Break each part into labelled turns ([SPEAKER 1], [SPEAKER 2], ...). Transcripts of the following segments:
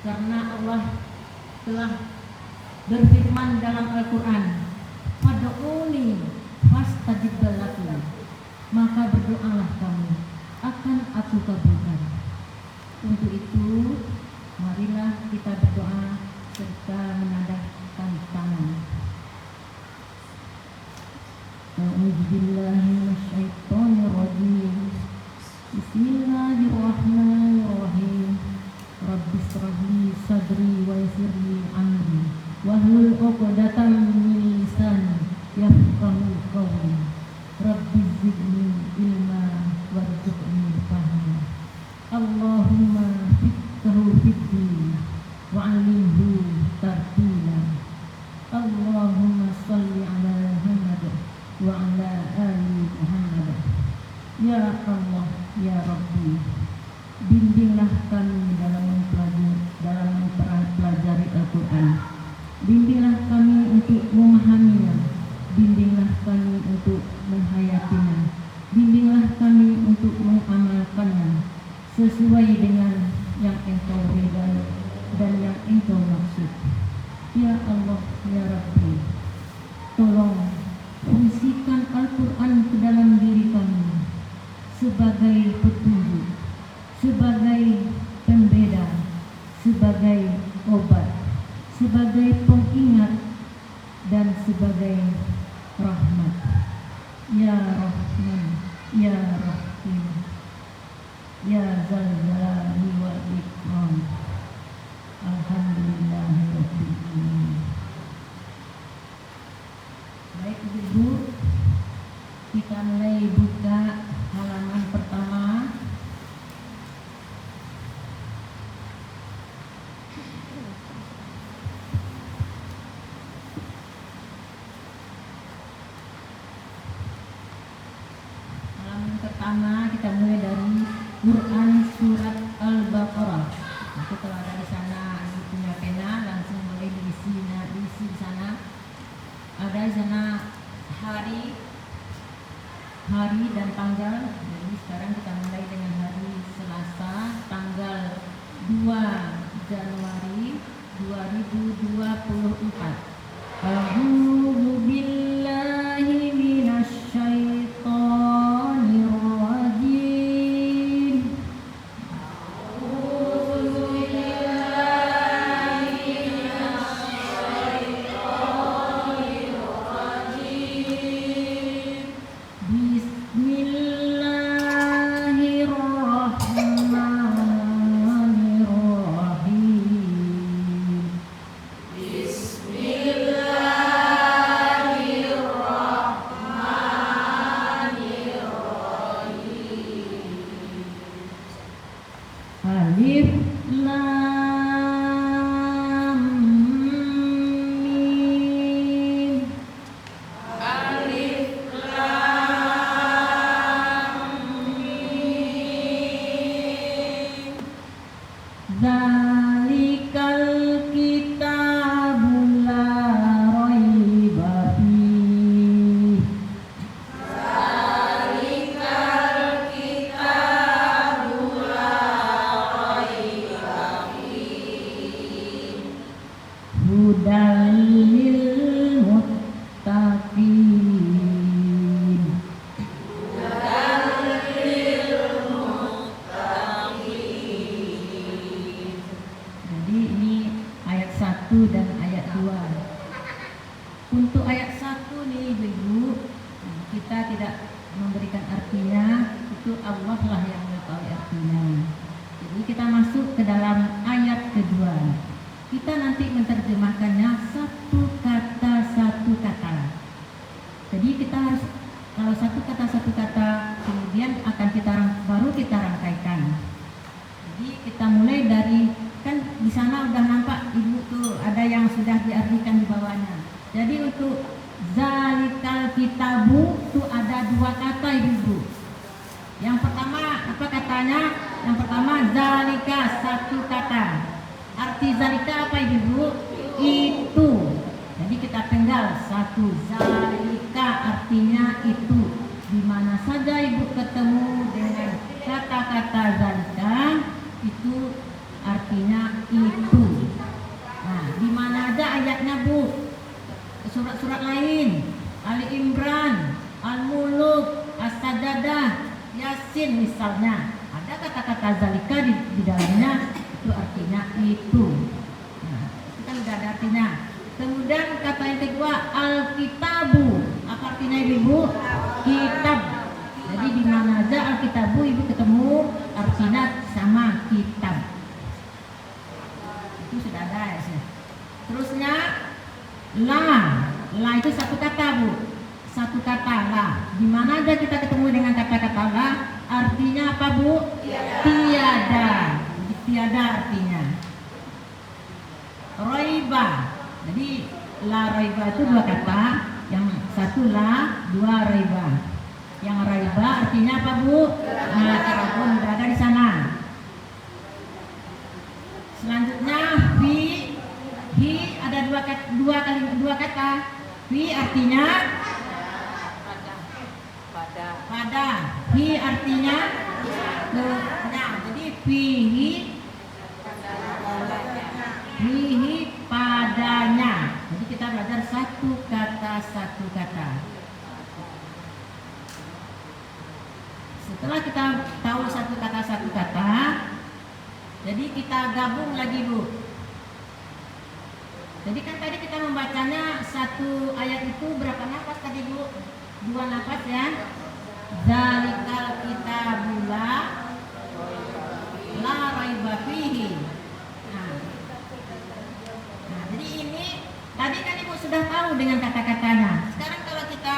[SPEAKER 1] Karena Allah telah berfirman dalam Al-Quran, "Fad'uni fastajib lakum." Maka berdoalah kamu, akan aku kabulkan. Untuk itu, marilah kita berdoa serta menadahkan tangan. A'udzubillahi minasyaitonirrajim. Bismillahirrahmanirrahim. Rabbis shrah li sadri wa yassir li amri wahlul 'uqdatam min lisani yafqahu qawli. Rabbi zidni ilma warzuqni fahma. Allahumma fiqhu fid-din wa'allimhu tartila. Allahumma shalli ala Muhammad wa ala ali Muhammad. Ya Allah, ya Rabbi, bimbinglah kami dalam mempelajari Al-Quran. Bimbinglah kami untuk memahaminya. Bimbinglah kami untuk menghayatinya. Bimbinglah kami untuk mengamalkannya sesuai dengan yang Engkau ridhai dan yang Engkau maksud. Ya Allah, ya Rabbi, tolong fungsikan Al-Quran ke dalam diri kami sebagai petunjuk, sebagai pembeda, sebagai obat, sebagai pengingat, dan sebagai rahmat. Ya Rahman, ya Rahim, ya Zal Jalali wal Ikram. Alhamdulillahirabbil alamin. Baik Ibu, kita mulai buka halaman pertama. Halaman pertama kita mulai dari Quran surat Al-Baqarah. Nanti kalau ada di sana Ibu punya pena, langsung boleh diisi di sana. Ada di sana hari dan tanggal. Jadi sekarang kita mulai dengan hari Selasa, tanggal 2 Januari 2024. A'udzu billahi minasyaitonir rajim. Alif Lam Mim. Alif Lam Mim. Zalikal kitabul la raiba fihi. Hudal lil muttaqin. Jadi ini ayat 1 dan ayat 2. Untuk ayat 1 nih Ibu, kita tidak memberikan artinya, itu Allah lah yang mengetahui artinya. Jadi kita masuk ke dalam ayat kedua. Kita nanti menerjemahkannya satu kata. Jadi kita harus, kalau satu kata, kemudian akan baru kita rangkaikan. Jadi kita mulai dari, kan di sana udah nampak Ibu tuh ada yang sudah diartikan di bawahnya. Jadi untuk zalikal kitabu tuh ada 2 kata Ibu. Yang pertama apa katanya? Yang pertama zalika, 1 kata. Arti zalika apa Ibu? Itu. Jadi kita tinggal 1. Zalika artinya itu. Di mana saja Ibu ketemu dengan kata-kata zalika, itu artinya itu. Nah, di mana ada ayatnya Bu? Surat-surat lain, Ali Imran, Al-Muluk, As-Sajdah, Yasin misalnya, ada kata-kata zalika di dalamnya, itu artinya itu. Nah, itu kan udah ada artinya. Kemudian kata yang kedua, Al-Kitabu, apa artinya Ibu? Kitab. Jadi di mana aja Al-Kitabu Ibu ketemu artinya sama kitab. Itu sudah ada ya. Terusnya la itu satu kata Bu, satu kata la. Di mana aja kita ketemu dengan kata-kata la, artinya apa Bu? Tiada. Jadi tiada artinya. Raiba. Jadi la raiba itu dua kata, yang satu la, dua raiba. Yang raiba artinya apa Bu? Nah, keraguan udah ada di sana. Selanjutnya hi ada dua kata. Fi artinya pada. Hi artinya nah, jadi fihi padanya. Jadi kita belajar satu kata. Setelah kita tahu satu kata, jadi kita gabung lagi Bu. Jadi kan tadi kita membacanya satu ayat itu berapa nafas tadi Bu? 2 nafas ya. Zalikal kitabula la raiba fihi. Nah, jadi ini tadi kan Ibu sudah tahu dengan kata-katanya. Sekarang kalau kita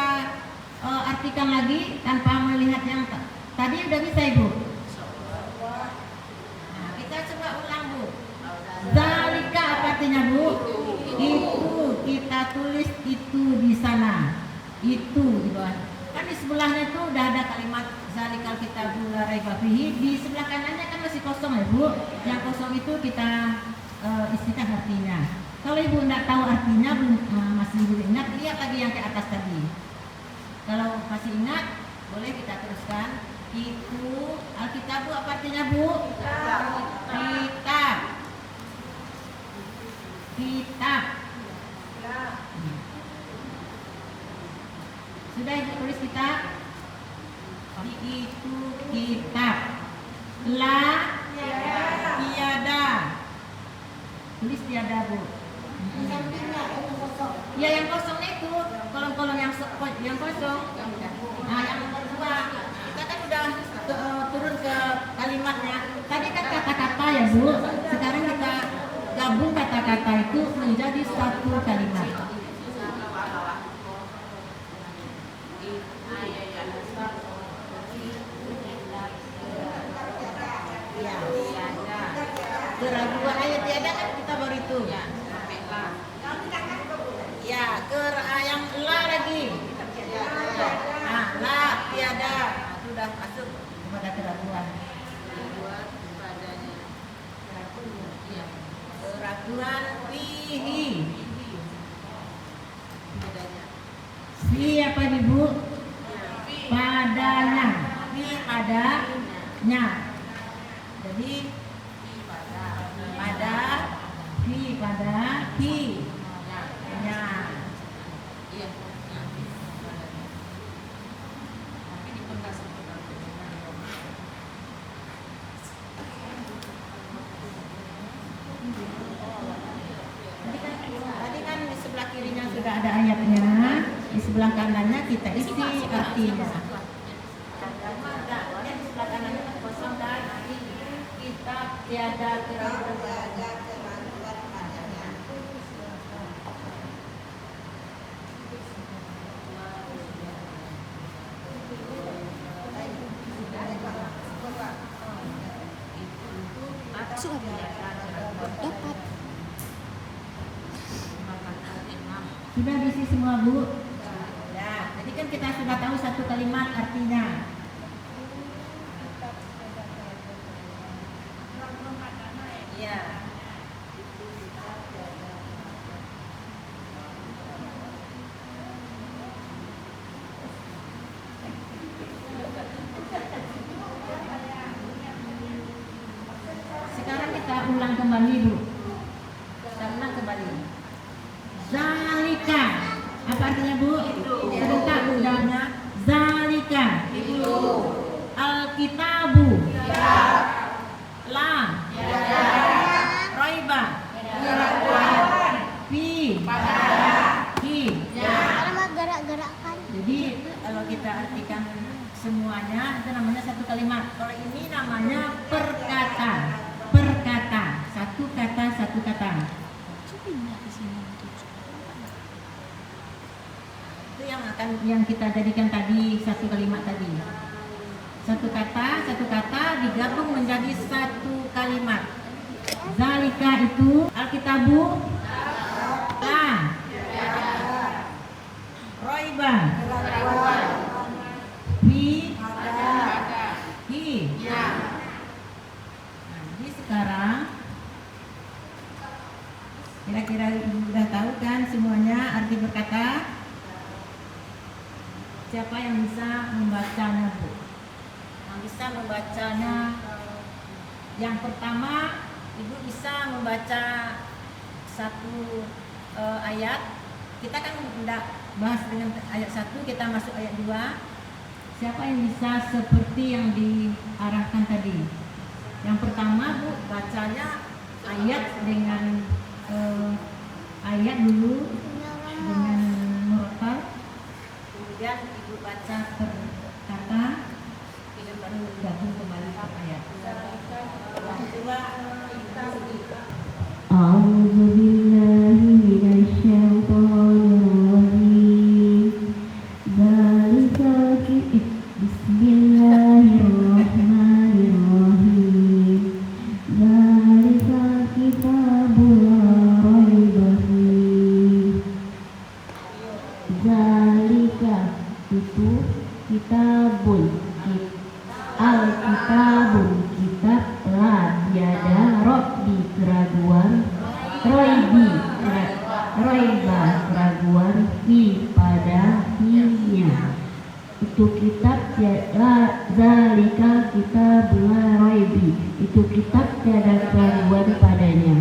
[SPEAKER 1] artikan lagi tanpa melihat yang tadi udah bisa Ibu. Nah, kita coba ulang Bu. Zalika apa artinya Bu? Itu kita tulis itu di sana. Itu di bawah. Kan di sebelahnya itu udah ada kalimat zalikal kitabul la raiba fihi. Di sebelah kanannya kan masih kosong ya Bu. Yang kosong itu kita istikan artinya. Kalau Ibu enggak tahu artinya, masih belum ingat, lihat lagi yang ke atas tadi. Kalau masih ingat, boleh kita teruskan. Itu Alkitabu apa artinya Bu? Kitab. Sudah Ibu tulis kitab? Itu kitab. La tiada. Tulis tiada Bu. Ya yang kosongnya itu kolom-kolom yang kosong. Nah yang nomor 2 kita kan udah turun ke kalimatnya. Tadi kan kata-kata ya Bu. Sekarang kita gabung kata-kata itu menjadi satu kalimat. Ya. Keraguan ayat tiada kan kita baru itu. Ya, yang la lagi. Nah, la tiada. Sudah masuk kepada keraguan. Keraguan fihi. Fi apa Ibu? Padanya. Fi padanya. Jadi pada fi ya. Tadi kan di sebelah kirinya sudah ada ayatnya, di sebelah kanannya kita isi artinya. Di sebelah kanannya kan kosong dan kita tiada keraguan. Sudah diisi semua Bu? Ya, jadi kan kita sudah tahu satu kalimat artinya. Ya. Sekarang kita kembali Bu. Karena kembali. Zalika. Apa artinya Bu? Sebentar Bu udah. Zalika. Itu. Alkitabu. La. Roiba. Fi. Fi.
[SPEAKER 2] Gerak-gerakkan.
[SPEAKER 1] Jadi kalau kita artikan semuanya itu namanya satu kalimat. Kalau ini namanya perkata. Perkata. Satu kata, satu kata. Itu yang kita jadikan tadi satu kalimat tadi. Satu kata digabung menjadi satu kalimat. Zalika itu Alkitabu la Roiba Fi Hi. Nah, jadi sekarang kira-kira udah tahu kan semuanya arti berkata? Siapa yang bisa membacanya Bu? Yang bisa membacanya, yang pertama Ibu bisa membaca satu ayat. Kita kan tidak bahas dengan ayat 1, kita masuk ayat 2. Siapa yang bisa seperti yang diarahkan tadi? Yang pertama Bu, bacanya ayat dengan ayat dulu dengan murotal. Kemudian Ibu baca per kata, Ibu baru gabung kembali ke ayat. Coba kita
[SPEAKER 2] A'udzu billahi minasyaitonir rajim. Dzalika Bismillahirrahmanirrahim. Dzalika kitabul la raiba fiih. Dzalika itu kitabun, al-kitabun kitab, la tiada, robi keraguan, roiba keraguan, fi padanya itu kitab la zalika kitabul la raibi itu kitab tiada keraguan padanya.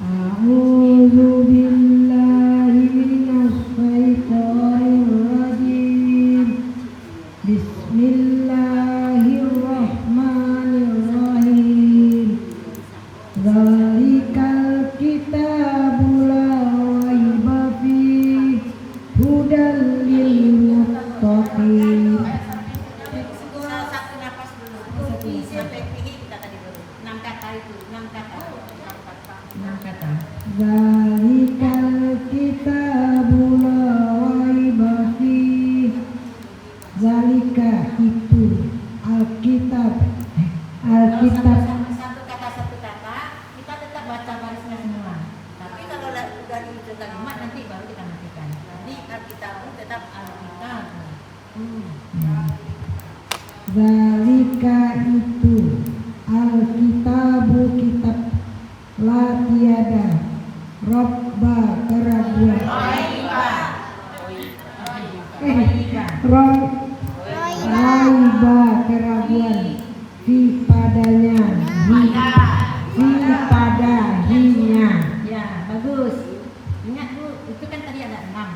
[SPEAKER 2] A'udzu billahi minasy syaithanir rajim. Bismillahirrahmanirrahim. Zalikal kitabul la raiba fiih hudal lil muttaqin.
[SPEAKER 1] satu nafas dulu. Fi sampai fihi kita tadi baru. 6 kata itu, 6 kata. 6 kata.
[SPEAKER 2] Zalikal kitabul la raiba fiih. Zalika itu Alkitab. Alkitab.
[SPEAKER 1] Satu kata, kita tetap baca barisnya semua. Tapi kalau udah di ujung kalimat nanti baru kita matikan. Jadi Alkitab tetap Alkitab.
[SPEAKER 2] Zalika itu Alkitabu kitab, la tiada, robba keraguan, raiba keraguan, fi padanya, fi padanya.
[SPEAKER 1] Ya, bagus. Ingat Bu, itu kan tadi ada 6.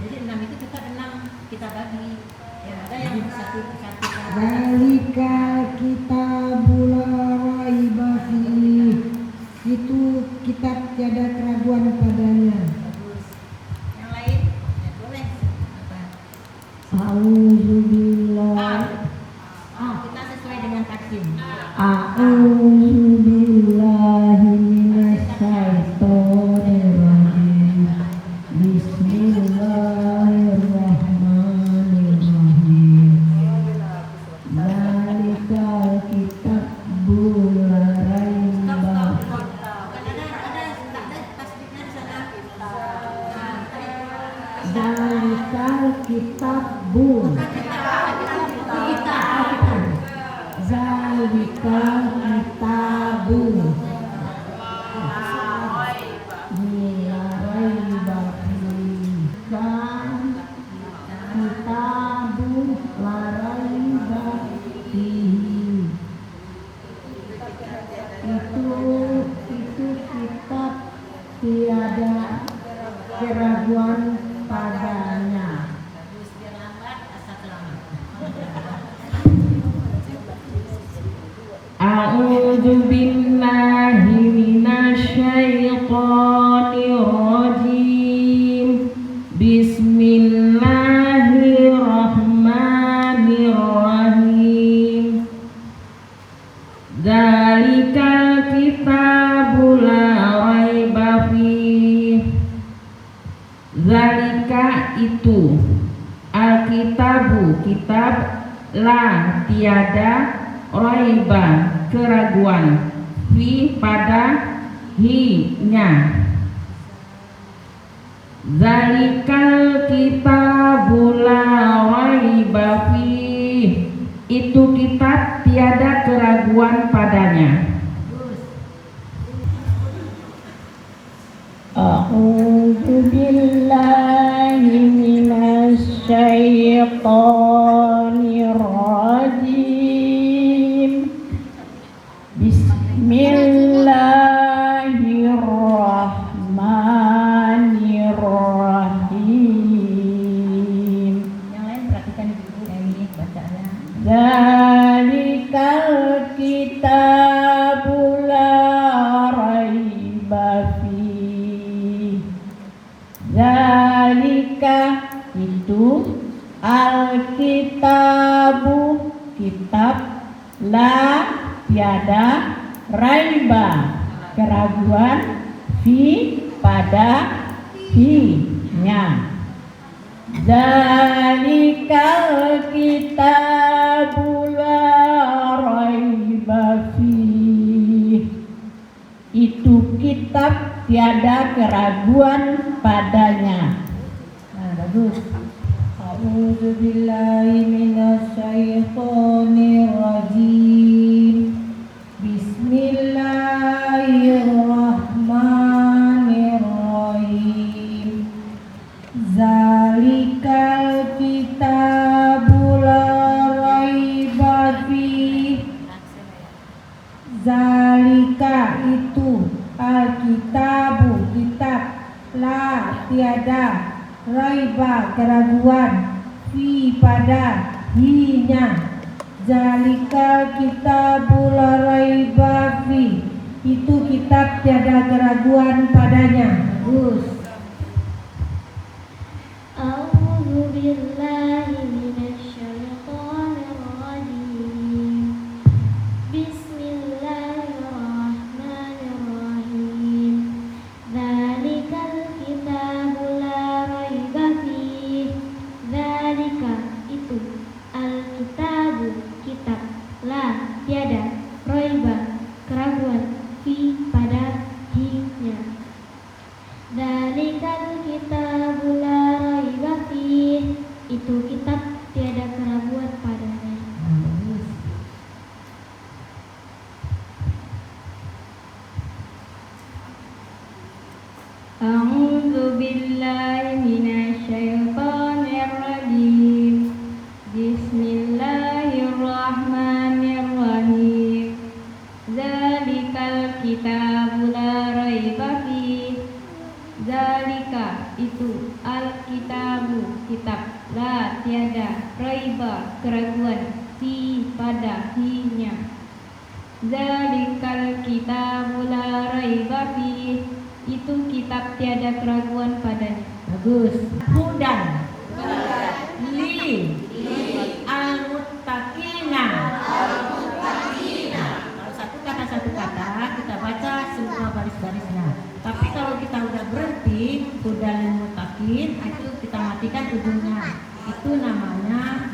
[SPEAKER 1] Jadi 6 itu tetap 6 kita bagi. Ya, ada yang satu.
[SPEAKER 2] Zalika kitabul la raiba fiih. Itu kitab tiada keraguan padanya.
[SPEAKER 1] Bagus. Yang lain? Ya, boleh. Apa?
[SPEAKER 2] A'udzu billahi.
[SPEAKER 1] Kita sesuai dengan taksim.
[SPEAKER 2] A'udzu billahi minasy syaithanir rajim. Bismillahirrahmanirrahim. itu kitab tiada keraguan padanya.
[SPEAKER 1] Bagus, biar lambat, asal selamat.
[SPEAKER 2] A'udzu billahi minasyaitonir rajim. Bismillahirrahmanirrahim. Dzalikal kitabu la raiba fih. Zalika itu, Alkitabu kitab, la tiada, raiba keraguan, fi pada, hi-nya. Zalikal kitabu la raiba fi, itu kitab tiada keraguan padanya. A'udzu billahi minasy syaithanir rajim. Bismillahirrahmanirrahim.
[SPEAKER 1] Yang lain perhatikan ibu ini bacaannya.
[SPEAKER 2] Dzalikal kitabu la raiba fih. Dzalika itu, Alkitabu kitab, la tiada, raiba keraguan, fi pada, hi-nya. Dzalikal kitabu la raiba fih, itu kitab tiada keraguan padanya. Nah, bagus. A'udzu billahi minasyaitonir rajim. Bismillahirrahmanirrahim. Zalikal kitabu la raiba fih. Zalika itu, Alkitabu kitab, la tiada, raiba keraguan, fi pada, hi-nya. Zalikal kitabu la raiba fi, itu kitab tiada keraguan padanya. Bagus.
[SPEAKER 3] A'udzu billahi minasyaitonir rajim. Bismillahirrahmanirrahim. Dzalikal kitabu la raiba fih. Dzalika itu, Alkitabu kitab, la tiada, raiba keraguan, fi pada, hi-nya. Dzalikal kitabu la raiba fih, itu kitab tiada keraguan padanya. A'udzu billahi minasyaitonir rajim. Bismillahirrahmanirrahim. Dzalikal kitabu la raiba fih. Dzalika itu, Alkitabu kitab, la tiada, raiba keraguan, fi pada, hi-nya. Dzalikal kitabu la raiba fih, itu kitab tiada keraguan padanya.
[SPEAKER 1] Bagus. Hudan. Li. Al-muttaqina. Kalau satu kata kita baca semua baris-barisnya. Tapi kalau kita udah berhenti, hudan lil muttaqin, itu kita matikan ujungnya. Itu namanya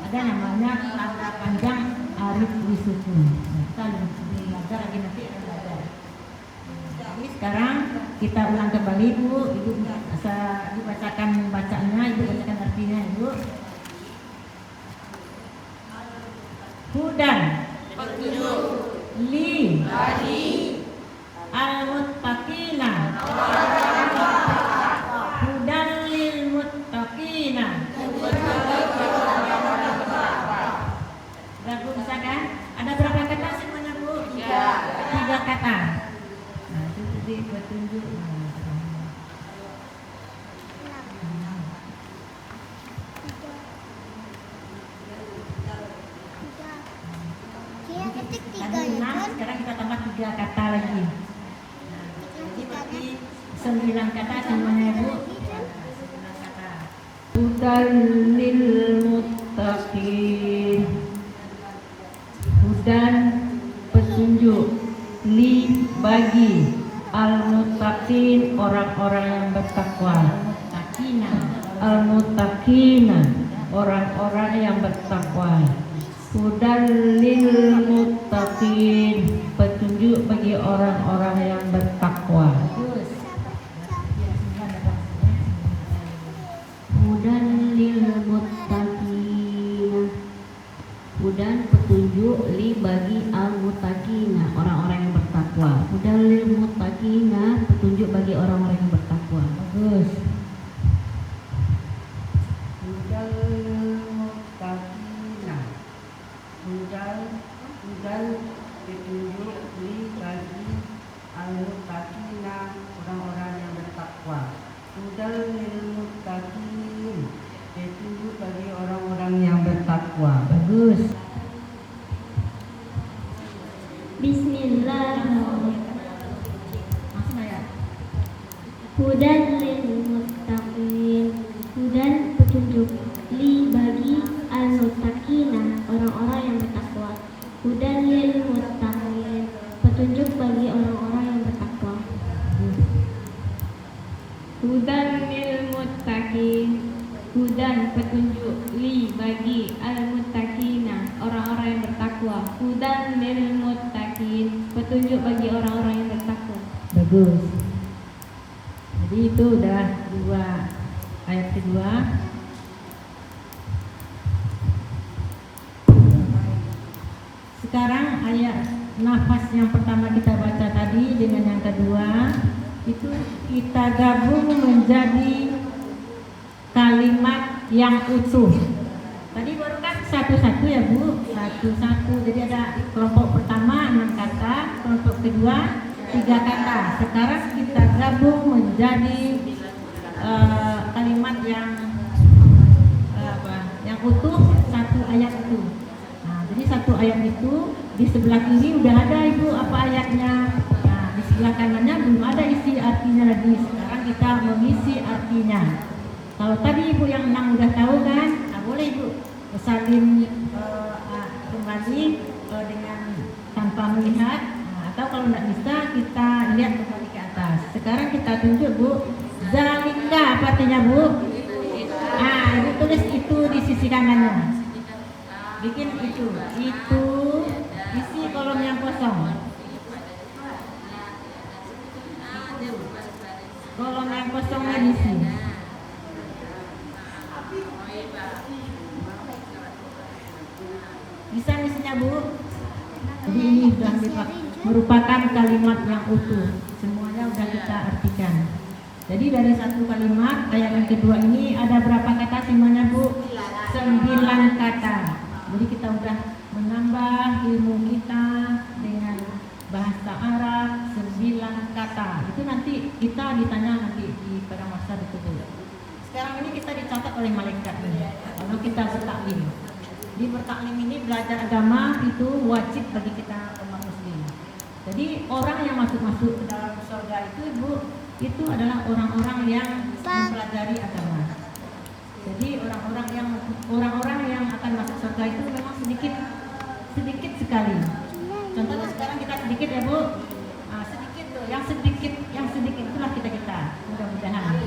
[SPEAKER 1] ada namanya tanda panjang alif disukun. Kita lebih belajar lagi nanti akan belajar. Jadi sekarang kita ulang kembali ibu bisa dibacakan bacaannya, ibu bacakan artinya ibu. Hudan, li, al-muttaqina, hudan lil muttaqina. Udah bu, bisa kan? Ada berapa kata semuanya bu? 3. 3 kata. Nah, itu jadi petunjuk.
[SPEAKER 4] Dia ketik tiga
[SPEAKER 1] Tadi
[SPEAKER 4] ya
[SPEAKER 1] 6,
[SPEAKER 4] kan?
[SPEAKER 1] sekarang kita tambah 3 kata lagi. Jadi berarti 9 kata semuanya Bu. 9 kata. Hudan lil muttaqin. Hudan petunjuk li bagi al muttaqin orang-orang yang bertakwa. Al muttaqina orang-orang yang bertakwa. Hudan lil muttaqin petunjuk bagi orang-orang yang bertakwa.
[SPEAKER 3] Hudan lil muttaqin. Hudan petunjuk li bagi al muttaqina orang-orang yang bertakwa. Hudan lil muttaqina petunjuk bagi orang-orang yang bertakwa.
[SPEAKER 1] Bagus. Hudan muttaqina. Hudan petunjuk li bagi al-muttaqina orang-orang yang bertakwa. Hudan lil muttaqin petunjuk bagi orang-orang yang bertakwa. Bagus.
[SPEAKER 3] Bismillahirrahmanirrahim.
[SPEAKER 1] Langsung ayat.
[SPEAKER 3] Hudan lil muttaqin. Hudan petunjuk li bagi al muttaqina orang-orang yang bertakwa. Hudan lil muttaqin petunjuk bagi orang-orang yang bertakwa. Hudan lil muttaqin. Hudan petunjuk li bagi al muttaqina orang-orang yang bertakwa. Hudan lil muttaqin petunjuk bagi orang-orang yang bertakwa.
[SPEAKER 1] Bagus. Jadi itu udah 2 ayat kedua. Sekarang ayat nafas yang pertama kita baca tadi dengan yang kedua itu kita gabung menjadi kalimat yang utuh. Tadi baru kan satu-satu ya Bu, satu-satu. Jadi ada kelompok pertama 6 kata, kelompok kedua 3 kata. Sekarang kita gabung menjadi kalimat yang yang utuh, satu ayat itu. Nah, jadi satu ayat itu di sebelah kiri udah ada Ibu apa ayatnya. Nah, di sebelah kanannya belum ada isi artinya lagi. Sekarang kita mengisi artinya. Kalau tadi Ibu yang 6 udah tahu kan, nah boleh Ibu salin kembali dengan tanpa melihat. Nah, atau kalau tidak bisa kita lihat kembali ke atas. Sekarang kita tunjuk Bu, zalika apa artinya Bu? Ah, Ibu tulis itu di sisi kanannya. Bikin itu isi kolom yang kosong. Kolom yang kosongnya diisi. Bisa isinya Bu? Jadi ini sudah merupakan kalimat yang utuh. Semuanya sudah kita artikan. Jadi dari satu kalimat ayat yang kedua ini ada berapa kata semuanya Bu? 9 kata. Jadi kita sudah menambah ilmu kita dengan bahasa Arab 9 kata. Itu nanti kita ditanya nanti pada masa itu Bu. Sekarang ini kita dicatat oleh malaikat nih. Kalau kita bertaklim. Di bertaklim ini belajar agama itu wajib bagi kita umat muslim. Jadi orang yang masuk ke dalam surga itu Ibu, itu adalah orang-orang yang mempelajari agama. Jadi orang-orang yang akan masuk surga itu memang sedikit sekali. Contohnya sekarang kita sedikit ya Bu. Nah, sedikit tuh, yang sedikit itulah kita. Mudah-mudahan.